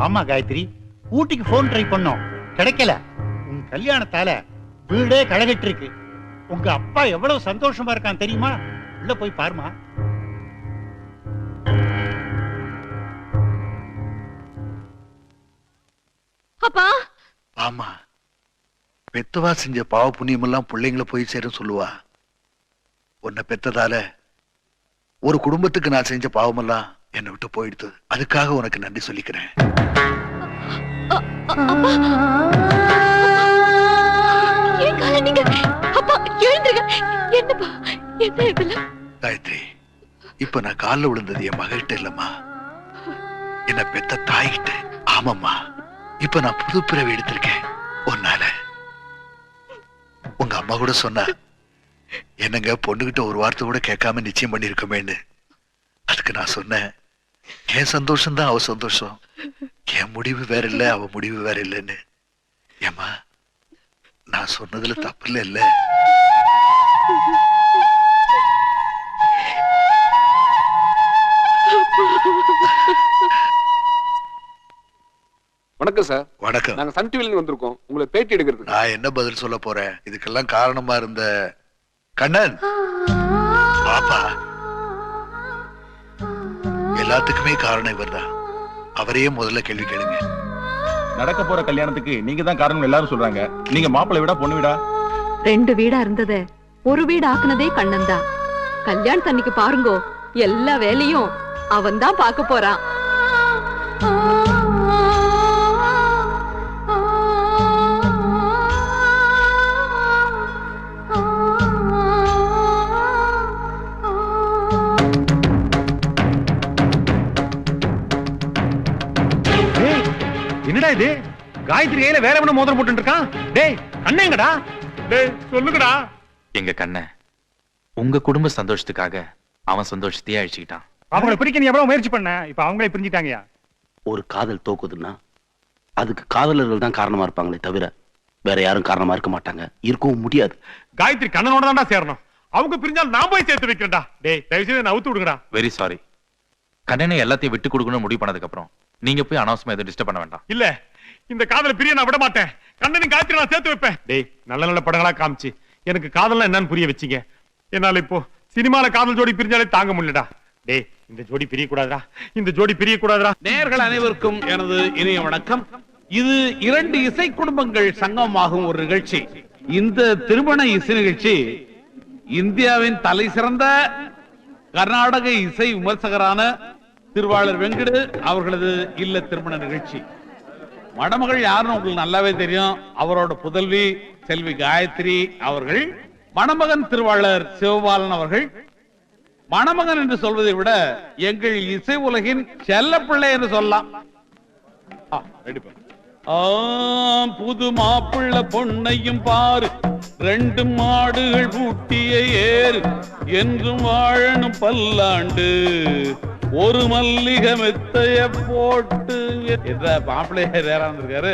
ஆமா காயத்ரி, ஊட்டிக்கு phone try பண்ணோம், கிடைக்கல. உன் கல்யாணத்தால வீடே கழகிட்டு இருக்கு. உங்க அப்பா எவ்வளவு சந்தோஷமா இருக்கான் தெரியுமா? உள்ள போய் பாருமா. அப்பா ஆமா, பெத்தவா செஞ்ச பாவ புண்ணியம் எல்லாம் பிள்ளைங்களை போய் சேரும் சொல்லுவா. உன்னை பெத்ததால ஒரு குடும்பத்துக்கு நான் செஞ்ச பாவமெல்லாம் என்னை விட்டு போயிடுது. அதுக்காக உனக்கு நன்றி சொல்லிக்கிறேன். காயத்ரி, இப்ப நான் காலில் விழுந்தது என் மகிட்ட இல்லம்மா, என்ன பெத்த தாய்கிட்ட. ஆமாம்மா, இப்ப நான் புது பிறவி எடுத்திருக்கேன் உன்னால. உங்க அம்மா கூட சொன்னா, என்னங்க பொண்ணுகிட்ட ஒரு வார்த்தை கூட கேட்காம நிச்சயம் பண்ணிருக்கோமேன்னு. அதுக்கு நான் சொன்னேன், என் சந்தோஷம் தான் அவ சந்தோஷம், என் முடிவு வேற இல்ல அவ முடிவு வேற இல்லைன்னு. ஏமா, நான் சொன்னதுல தப்பு இல்ல? வணக்கம் சார். வணக்கம். நாங்க சன் டிவில வந்திருக்கோம் உங்களை பேட்டி எடுக்கிறது. நான் என்ன பதில் சொல்ல போறேன்? இதுக்கெல்லாம் காரணமா இருந்த கண்ணன் பாப்பா, எல்லாத்துக்குமே காரணம் இவர்தான். அவரையே முதல்ல கேள்வி கேளுங்க. நடக்க போற கல்யாணத்துக்கு நீங்க தான் காரணம் எல்லாரும் சொல்றாங்க. நீங்க மாப்பிள்ளை வீடா பொண்ணு வீடா? 2 வீடா இருந்தத ஒரு வீடு ஆக்குனதே கண்ணன் தான். கல்யாணத்தன்னைக்கு பாருங்கோ, எல்லா வேலையும் அவன் தான் பார்க்க போறான். என்னடா இது? காயத்ரி கையில வேற எவன மோதிரம் போட்டு இருக்கான். டேய் கண்ணேங்கடா, டேய் சொல்லுங்கடா. எங்க கண்ண உங்க குடும்ப சந்தோஷத்துக்காக அவன் சந்தோஷத்தையே அழிச்சுக்கிட்டான். அவங்களை பிரிக்க நீ எவ்வளவு முயற்சி பண்ண, இப்ப அவங்களே பிரிஞ்சிட்டாங்கயா. ஒரு காதல் தோக்குதுன்னா அதுக்கு காதலர்கள் தான் காரணமா இருப்பாங்களே தவிர வேற யாரும் காரணமா இருக்க மாட்டாங்க, இருக்கவும் முடியாது. காயத்ரி கண்ணனோட தான்டா சேரணும். அவங்க பிரிஞ்சால் நான் போய் சேர்த்து வைக்கிறேன்டா. டேய் தயவு செய்து நவுத்து விடுங்கடா. Very sorry. கண்ணனை எல்லாத்தையும் விட்டு கொடுக்கணும்னு முடிவு பண்ணதுக்கு அப்புறம் நீங்க போய் அனாவசியமா எதுவும் டிஸ்டர்ப் பண்ண வேண்டாம். இல்ல, இந்த காதல பிரிய நான் விட மாட்டேன். கண்ணனையும் காயத்ரி நான் சேர்த்து வைப்பேன். டேய் நல்ல நல்ல படங்களா காமிச்சு எனக்கு காதல்லாம் என்னன்னு புரிய வச்சீங்க. என்னால இப்போ சினிமால காதல் ஜோடி பிரிஞ்சாலே தாங்க முடியலடா. டேய் இந்த ஜோடி பிரிய கூடாதுடா, இந்த ஜோடி பிரிய கூடாதுடா. நேயர்கள் அனைவருக்கும் எனது இனிய வணக்கம். இது 2 இசை குடும்பங்கள் சங்கமாகும் ஒரு நிகழ்ச்சி. இந்த திருமண இசை நிகழ்ச்சி இந்தியாவின் தலை சிறந்த கர்நாடக இசை விமர்சகரான திருவாளர் வெங்கடு அவர்களது இல்ல திருமண நிகழ்ச்சி. மணமகள் யாருன்னு உங்களுக்கு நல்லாவே தெரியும். அவரோட புதல்வி செல்வி காயத்ரி அவர்கள், மணமகன் திருவாளர் சிவபாலன் அவர்கள். மணமகன் என்று சொல்வதை விட எங்கள் இசை உலகின் செல்ல பிள்ளை என்று சொல்லலாம். புது மாப்பிள்ள பொன்னையும் பாரு, 2 மாடுகள் பூட்டிய ஏறு, என்றும் வாழணும் பல்லாண்டு, ஒரு மல்லிகை மெத்தைய போட்டு. மாப்பிள்ளைய நேரா இருந்திருக்காரு.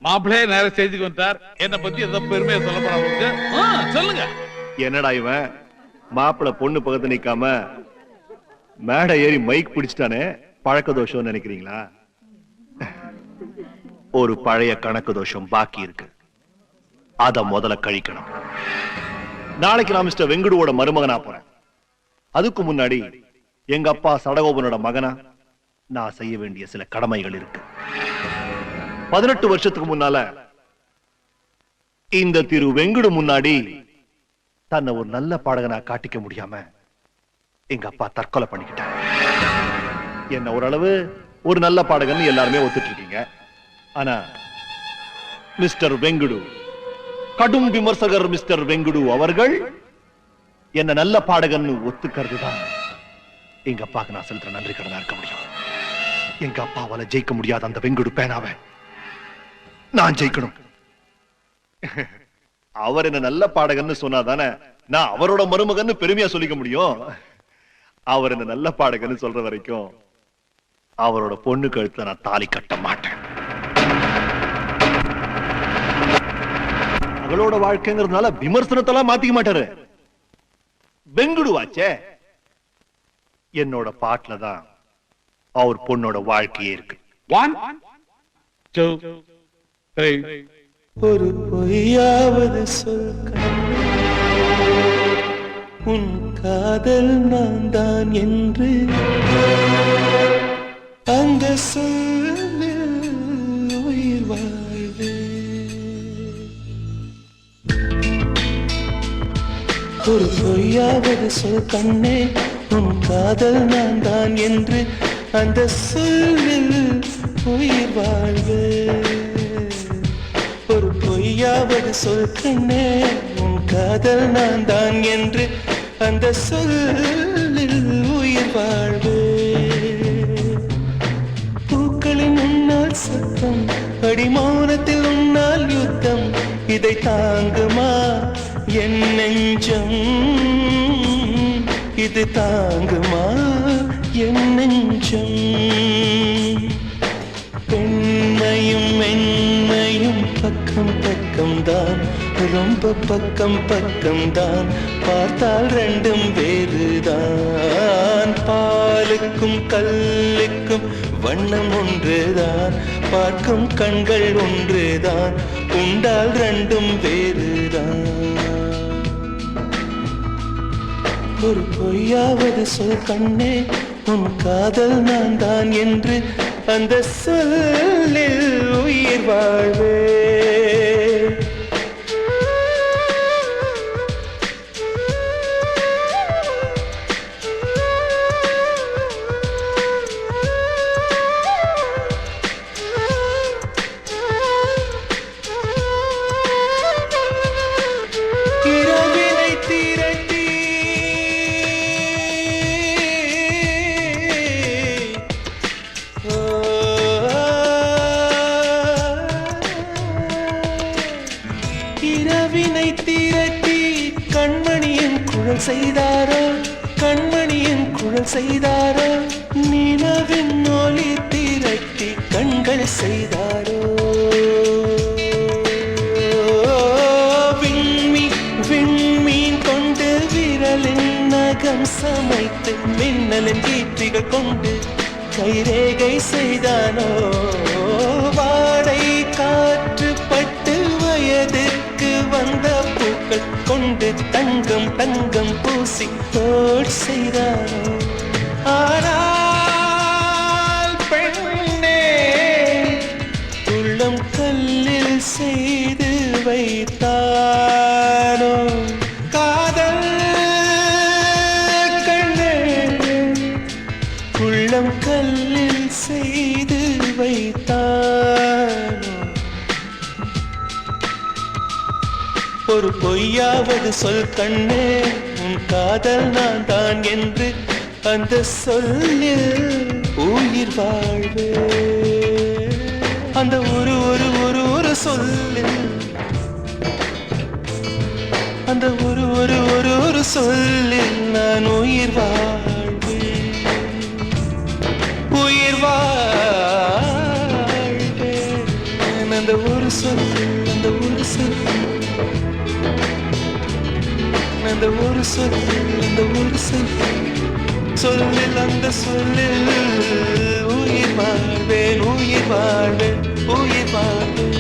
மாப்பிள்ளைய நேரம் ஸ்டேஜுக்கு வந்தார். என்ன பத்தி எந்த பெருமையை சொல்ல போறாங்க சொல்லுங்க. என்னடா இவன் மாப்பிள்ள பொண்ணு பக்கத்து நிக்காம மேடை ஏறி மைக் பிடிச்சிட்டானே, பழக்க தோஷம் நினைக்கிறீங்களா? ஒரு பழைய கணக்கு தோஷம் பாக்கி இருக்கு, அத முதல்ல கழிக்கணும். நாளைக்கு நான் மிஸ்டர் வெங்கடுவோட மருமகனா போறேன். அதுக்கு முன்னாடி எங்க அப்பா சடகோபனோட மகனா நான் செய்ய வேண்டிய சில கடமைகள் இருக்கு. 18 வருஷத்துக்கு முன்னால இந்த திரு வெங்கடு முன்னாடி தன்னை ஒரு நல்ல பாடகனா காட்டிக்க முடியாம எங்க அப்பா தற்கொலை பண்ணிக்கிட்டார். என்ன ஓரளவு ஒரு நல்ல பாடகன் எல்லாருமே ஒத்துட்டு இருக்கீங்க. ஆனா மிஸ்டர் வெங்கடு, கடும் விமர்சகர் மிஸ்டர் வெங்கடு அவர்கள் என்ன நல்ல பாடகன் ஒத்துக்கிறது தான் எங்க அப்பாக்கு நான் செலுத்துற நன்றி கடனா இருக்க முடியும். எங்க அப்பாவால ஜெயிக்க முடியாத அந்த வெங்கடு பேனாவை நான் ஜெயிக்கணும். அவர் என்ன நல்ல பாடகன்னு சொன்னாதானே நான் அவரோட மருமகன்னு பெருமையா சொல்லிக்க முடியும். அவர் என்ன நல்ல பாடகன்னு சொல்ற வரைக்கும் அவரோட பொண்ணு கழுத்துல நான் தாலி கட்ட மாட்டேன். அவளோட வாழ்க்கைங்கிறதுனால விமர்சனத்தெல்லாம் மாத்திக்க மாட்டாரு. வெங்குடுவாச்சே, என்னோட பாட்டுல தான் அவர் பொண்ணோட வாழ்க்கையே இருக்கு. 1 2 3 ஒரு பொய்யாவது சொல் உன் காதல் நான் தான் என்று அந்த சொல்லில் உயிர் வாழ்வே. ஒரு பொய்யாவது சொல் கண்ணே உன் காதல் நான் தான் என்று அந்த சொல்லில் உயிர் வாழ்வே. ஒரு பொய்யாவது சொல் கண்ணே உன் காதல் நான் தான் என்று அந்த சொல்லில் உயிர் வாழ்வே. பூக்களின் உன்னால் சத்தம் அடிமௌனத்தில் உன்னால் யுத்தம் இதை தாங்குமா என் நெஞ்சம், இது தாங்குமா என் நெஞ்சம். பெண்மையும் மென்மையும் பக்கம் பக்கம்தான், ரொம்ப பக்கம் பக்கம்தான், பார்த்தால் ரெண்டும் வேறுதான். பாலுக்கும் கல்லுக்கும் வண்ணம் ஒன்றுதான், பார்க்கும் கண்கள் ஒன்றுதான், உண்டால் ரெண்டும் வேறுதான். ஒரு பொய்யாவது சொல் கண்ணே உன் காதல் நான் தான் என்று அந்த சொல்லில் உயிர் வாழ்வே. இரவினை திரட்டி கண்மணியின் குழல் செய்தாரோ, கண்மணியின் குழல் செய்தாரோ, நிலவின் ஒளி திரட்டி கண்கள் செய்தாரோ. விண்மீன் கொண்டு விரலின் நகம் சமைத்து மின்னலின் கீற்றிகள் கொண்டு கைரேகை செய்தானோ. வாடை காற்று பட்டு வயதுக்கு வந்த பூக்கள் கொண்டு தங்கம் தங்கம் பூசி தோட் செய்தானோ. ஆனால் பெண்ணே உள்ளம் கல்லில் செய்து வைத்தானோ காதல் கண்ணே, உள்ளம் கல்லில் செய்து வைத்தானோ. ஒரு பொய்யாவது சொல் கண்ணே உன் காதல் நான் தான் என்று அந்த சொல்லில் உயிர் வாழ்வே. அந்த ஒரு ஒரு ஒரு ஒரு சொல்லில், அந்த ஒரு ஒரு ஒரு ஒரு சொல்லில் நான் உயிர் வாழ்வேன், உயிர் வாழ்வேன். அந்த ஒரு சொல்லில், அந்த ஒரு சொல்லில், அந்த ஒரு சொல்லில், அந்த ஒரு சொல்லில், சொல்லில் அந்த சொல்லில் உயிர் வாழ்வேன், உயிர் வாழ்வேன், உயிர் வாழ்வேன்.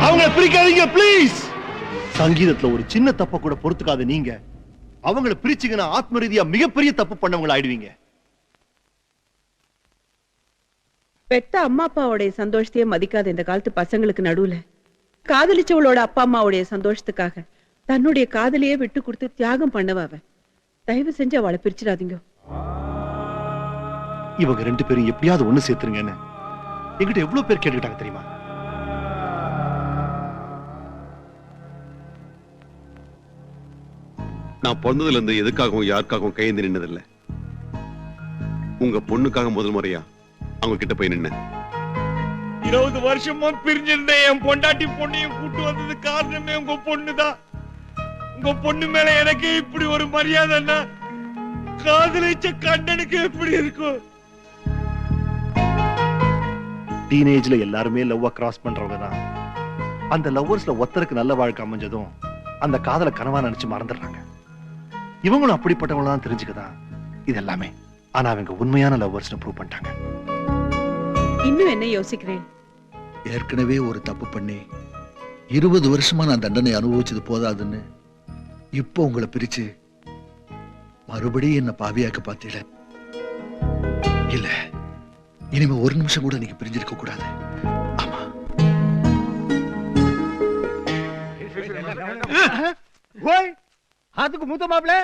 அவங்களை பிரிக்காதீங்க ப்ளீஸ். சங்கீதத்துல ஒரு சின்ன தப்ப கூட பொறுத்துக்காத நீங்க அவங்களை பிரிச்சீங்கன்னா ஆத்ம ரீதியா மிகப்பெரிய தப்பு பண்ணவங்க ஆயிடுவீங்க. பெத்த அம்மா அப்பாவுடைய சந்தோஷத்தையே மதிக்காத இந்த காலத்து பசங்களுக்கு நடுவுல காதலிச்சவளோட அப்பா அம்மாவுடைய சந்தோஷத்துக்காக தன்னுடைய காதலியே விட்டு கொடுத்து தியாகம் பண்ணவாவ. தயவு செஞ்சு அவளை பிரிச்சிடாதீங்க. இவங்க ரெண்டு பேரும் எப்படியாவது ஒண்ணு சேர்த்துருங்கன்னு என்கிட்ட எவ்வளவு பேர் கேட்டுக்கிட்டாங்க தெரியுமா? நான் பிறந்ததுல இருந்து எதுக்காகவும் யாருக்காகவும் கையேந்தி நின்னதில்ல. உங்க பொண்ணுக்காக முதல் முறையா அவங்க கிட்ட போய் நின்ன. 20 வருஷமா பிரிஞ்சிருந்த என் பொண்டாட்டி பொண்ணையும் கூட்டு வந்தது காரணமே உங்க பொண்ணுதான். உங்க பொண்ணு மேல எனக்கு இப்படி ஒரு மரியாதைன்னா காதலிச்ச கண்ணனுக்கு எப்படி இருக்கும்? டீனேஜ்ல எல்லாருமே லவ்வ கிராஸ் பண்றவங்க தான். அந்த லவ்வர்ஸ்ல ஒருத்தருக்கு நல்ல வாழ்க்கை அமைஞ்சதும் அந்த காதலை கனவா நினைச்சு மறந்துடுறாங்க. இவங்களும் அப்படிப்பட்டவங்கள தான் தெரிஞ்சுக்கதான் இது எல்லாமே. ஆனா அவங்க உண்மையான லவ்வர்ஸ்னு ப்ரூவ் பண்ணிட்டாங்க. இன்னும் என்ன யோசிக்கிறேன்? ஏற்கனவே ஒரு தப்பு பண்ணி 20 வருஷமா நான் தண்டனை அனுபவிச்சது போதாதுன்னு இப்போ உங்களை பிரிச்சு மறுபடியும் என்ன பாவியாக்க பார்த்தீல. இல்ல, இனிமே ஒரு நிமிஷம் கூட நீங்க பிரிஞ்சிருக்க கூடாது. ஆமா. அதுக்கு மூத்த மாப்பிள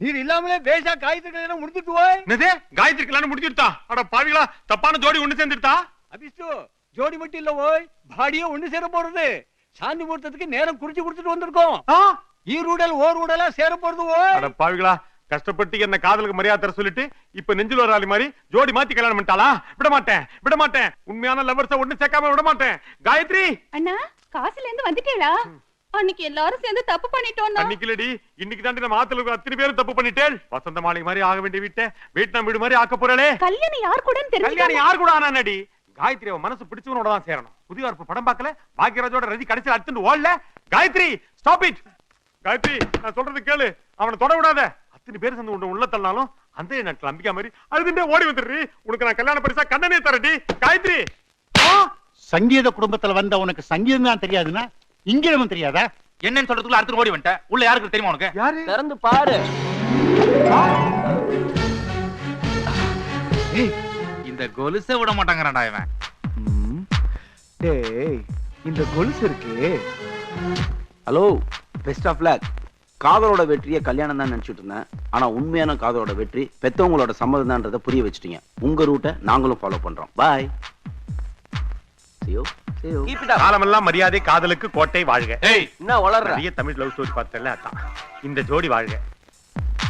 நீர் இல்லாமலே பேஷா காயத்ரி கல்யாணம் முடிஞ்சிட்டு போய். என்னது காயத்ரி கல்யாணம் முடிஞ்சிட்டா? அட பாவிகளா, தப்பான ஜோடி ஒண்ணு சேர்ந்துட்டா. அபிஷ்டு ஜோடி மட்டும் இல்ல ஓய், பாடியே ஒண்ணு சேர போறது. சாந்தி முகூர்த்தத்துக்கு நேரம் குறிச்சு கொடுத்துட்டு வந்திருக்கோம். ஈரூடல் ஓரூடலா சேர போறது ஓய். அட பாவிகளா, கஷ்டப்பட்டு என்ன காதலுக்கு மரியாதை தர சொல்லிட்டு இப்ப நெஞ்சில் ஒரு ஆளி மாதிரி ஜோடி மாத்தி கல்யாணம் பண்ணிட்டாளா? விட மாட்டேன், விட மாட்டேன். உண்மையான லவ்வர்ஸ ஒண்ணு சேர்க்காம விட மாட்டேன். காயத்ரி அண்ணா, காசுல இருந்து வந்துட்டீங்களா? அன்னைக்கு எல்லாரும் சேர்ந்து தப்பு பண்ணிட்டோம். அன்னைக்குலடி, இன்னைக்கு தாண்டி நம்ம ஆத்துல அத்தனை பேரும் தப்பு பண்ணிட்டேன். வசந்த மாலை மாதிரி ஆக வேண்டிய வீட்டை வீட்னா வீடு மாதிரி ஆக்க போறாளே. கல்யாணம் யார் கூட கல்யாணம் யார் கூட ஆனாடி? காயத்ரி அவ மனசு பிடிச்சவனோட தான் சேரணும். புதிய படம் பார்க்கல, பாக்கியராஜோட ரதி கடைசியில் அடிச்சுட்டு ஓடல. Gayatri stop it. காயத்ரி, நான் சொல்றது கேளு. அவனை தொட விடாத. அத்தனை பேர் சேர்ந்து உள்ள தள்ளாலும் அந்த நேரத்துல அம்பிக்கா மாதிரி அழுதுண்டே ஓடி வந்துடுறீ. உனக்கு நான் கல்யாண பரிசா கண்ணனே தரடி. காயத்ரி, சங்கீத குடும்பத்துல வந்த உனக்கு சங்கீதம் தான் தெரியாதுன்னா இங்கிலமும் தெரியாதா? என்னன்னு சொல்றதுக்குள்ள அடுத்து ஓடி வந்துட்ட. உள்ள யாருக்கு தெரியுமா உனக்கு? யாரு? திறந்து பாரு. இந்த கொலுசை விட மாட்டாங்கறான்டா இவன். டேய், இந்த கொலுசு இருக்கு. Hello, best of luck. காதலோட வெற்றியை கல்யாணம் தான் நினைச்சிட்டு இருந்தேன். ஆனா உண்மையான காதலோட வெற்றி பெத்தவங்களோட சம்மதம் தான்றதை புரிய வச்சுட்டீங்க. உங்க ரூட்டை நாங்களும் ஃபாலோ பண்றோம். பாய். காலமெல்லாம் மரியாதை, காதலுக்கு கோட்டை வாழ்க. என்ன வளர்ற? நிறைய தமிழ் லவ் ஸ்டோரி பார்த்தல, அதான் இந்த ஜோடி வாழ்க.